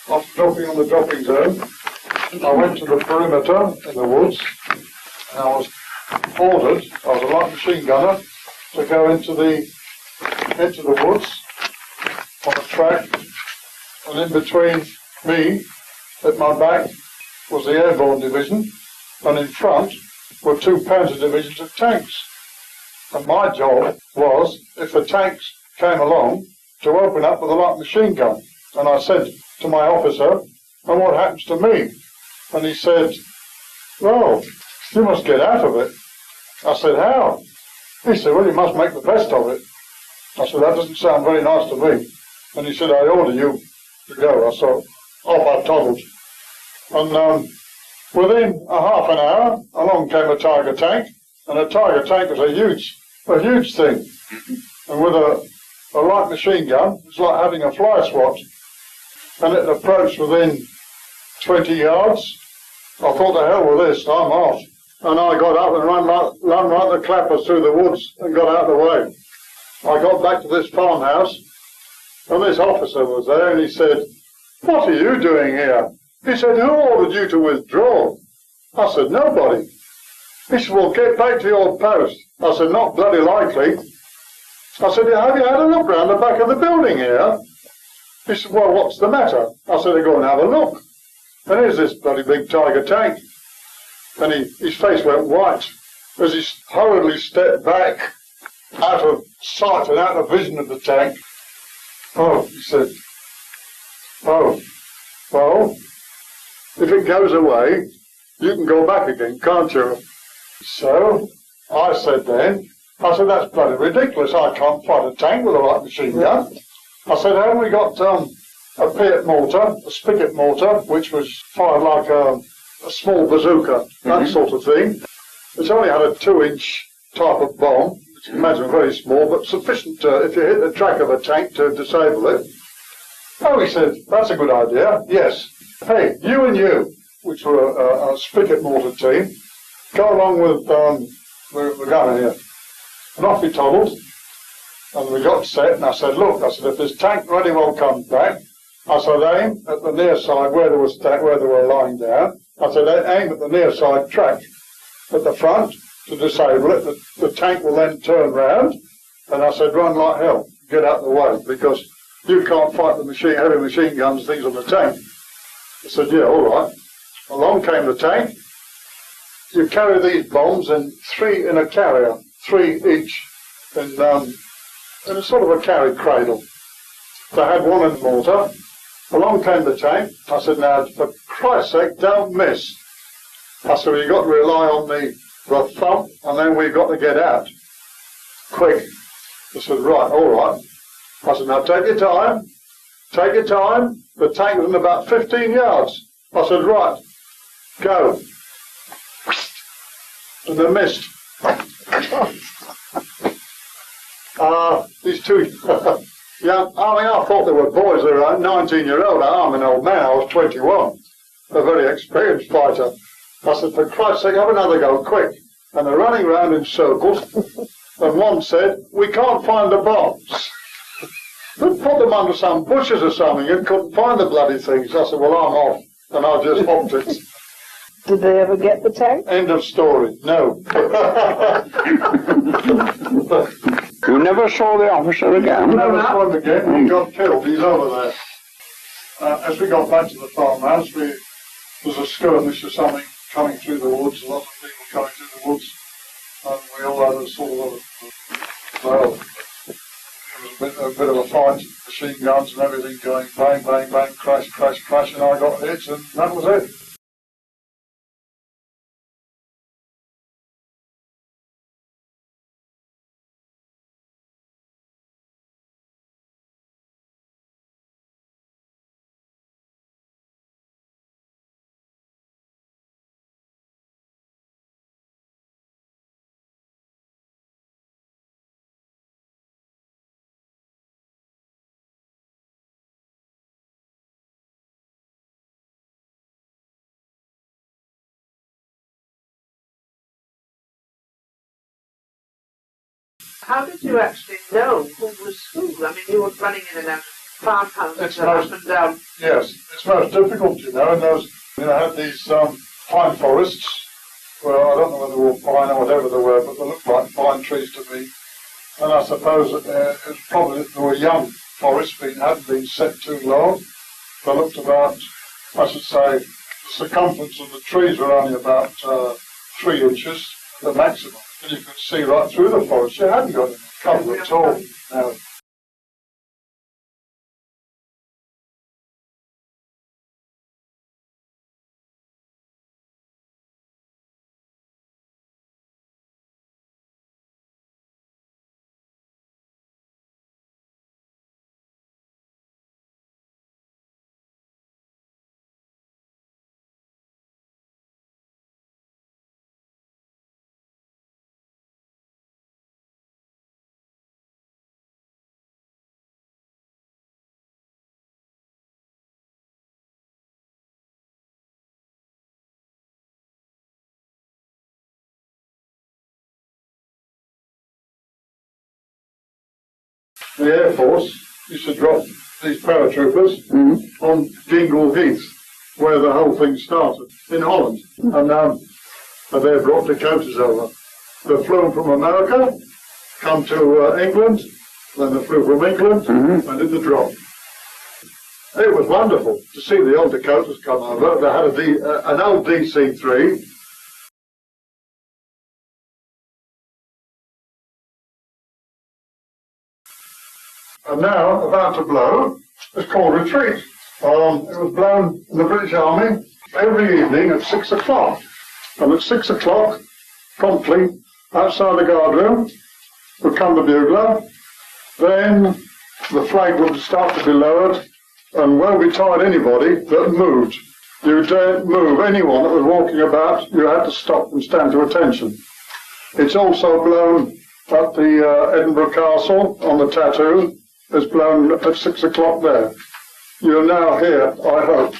After dropping on the dropping zone, I went to the perimeter in the woods, and I was ordered, I was a light machine gunner, to go into the woods on a track, and in between me, at my back, was the airborne division, and in front were two panzer divisions of tanks. And my job was, if the tanks came along, to open up with a light machine gun. And I said to my officer, and what happens to me? And he said, well, you must get out of it. I said, how? He said, well, you must make the best of it. I said, that doesn't sound very nice to me. And he said, I order you to go. I said, off I toddled. And within a half an hour, along came a Tiger tank, and a Tiger tank was a huge thing. And with a light machine gun, it's like having a fly swat. And it approached within 20 yards. I thought, the hell with this, I'm off. And I got up and ran like the clappers through the woods and got out of the way. I got back to this farmhouse, and this officer was there, and he said, what are you doing here? He said, who ordered you to withdraw? I said, nobody. He said, well, get back to your post. I said, not bloody likely. I said, have you had a look round the back of the building here? He said, well, what's the matter? I said, go and have a look. And here's this bloody big Tiger tank. And his face went white as he hurriedly stepped back out of sight and out of vision of the tank. Oh, he said, oh, well, if it goes away, you can go back again, can't you? So I said, that's bloody ridiculous. I can't fight a tank with a light machine gun. I said, haven't we got a Piat mortar, a spigot mortar, which was fired like a small bazooka, that sort of thing. It's only had a 2-inch type of bomb, which you can imagine very small, but sufficient to, if you hit the track of a tank, to disable it. Oh, he said, that's a good idea, yes. Hey, you and you, which were a spigot mortar team, go along with the gunner here. And off he toddled, and we got set, and I said, look, if this tank really well comes back, I said, aim at the near side where they were lying down. I said, aim at the near side track at the front to disable it. The tank will then turn round. And I said, run like hell, get out of the way, because you can't fight the heavy machine guns, things on the tank. I said, yeah, all right. Along came the tank. You carry these bombs in a carrier, 3 each, in a sort of a carry cradle. So I had one in the mortar. Along came the tank. I said, now, for Christ's sake, don't miss. I said, well, you've got to rely on the thump, and then we've got to get out. Quick. I said, right, all right. I said, now, take your time. Take your time. The tank was in about 15 yards. I said, right, go. And they missed. These two... Yeah, I thought they were boys. They were 19-year-old. I'm an old man. I was 21. A very experienced fighter. I said, for Christ's sake, have another go, quick. And they're running round in circles. And one said, we can't find the bombs. They'd put them under some bushes or something and couldn't find the bloody things. I said, well, I'm off. And I just hopped it. Did they ever get the tank? End of story. No. You never saw the officer again? Never saw him again. He got killed. He's over there. As we got back to the farmhouse, there was a skirmish or something coming through the woods. A lot of people coming through the woods. And we all had a sort of, well, it was a bit of a fight. Machine guns and everything going bang, bang, bang, crash, crash, crash. And I got hit, and that was it. How did you actually know who was who? I mean, you were running in and out of farmhouses It's are up most- and down. Yes, it's most difficult, you know, and those, you know, had these pine forests. Well, I don't know whether they were pine or whatever they were, but they looked like pine trees to me. And I suppose that it was probably that they were young forests, hadn't been set too long. They looked about, I should say, the circumference of the trees were only about 3 inches, the maximum. And you could see right through the forest. You hadn't got any cover at all. No. The Air Force used to drop these paratroopers on Dingle Heath, where the whole thing started, in Holland. And they brought Dakotas over. They flew from America, come to England, then they flew from England and did the drop. It was wonderful to see the old Dakotas come over. They had an old DC-3. And now, about to blow, it's called retreat. It was blown in the British Army every evening at 6 o'clock. And at 6 o'clock, promptly, outside the guardroom, would come the bugler. Then the flag would start to be lowered, and well retired anybody that moved. You daren't move. Anyone that was walking about, you had to stop and stand to attention. It's also blown at the Edinburgh Castle on the tattoo. It's blown at 6 o'clock there. You're now here, I hope,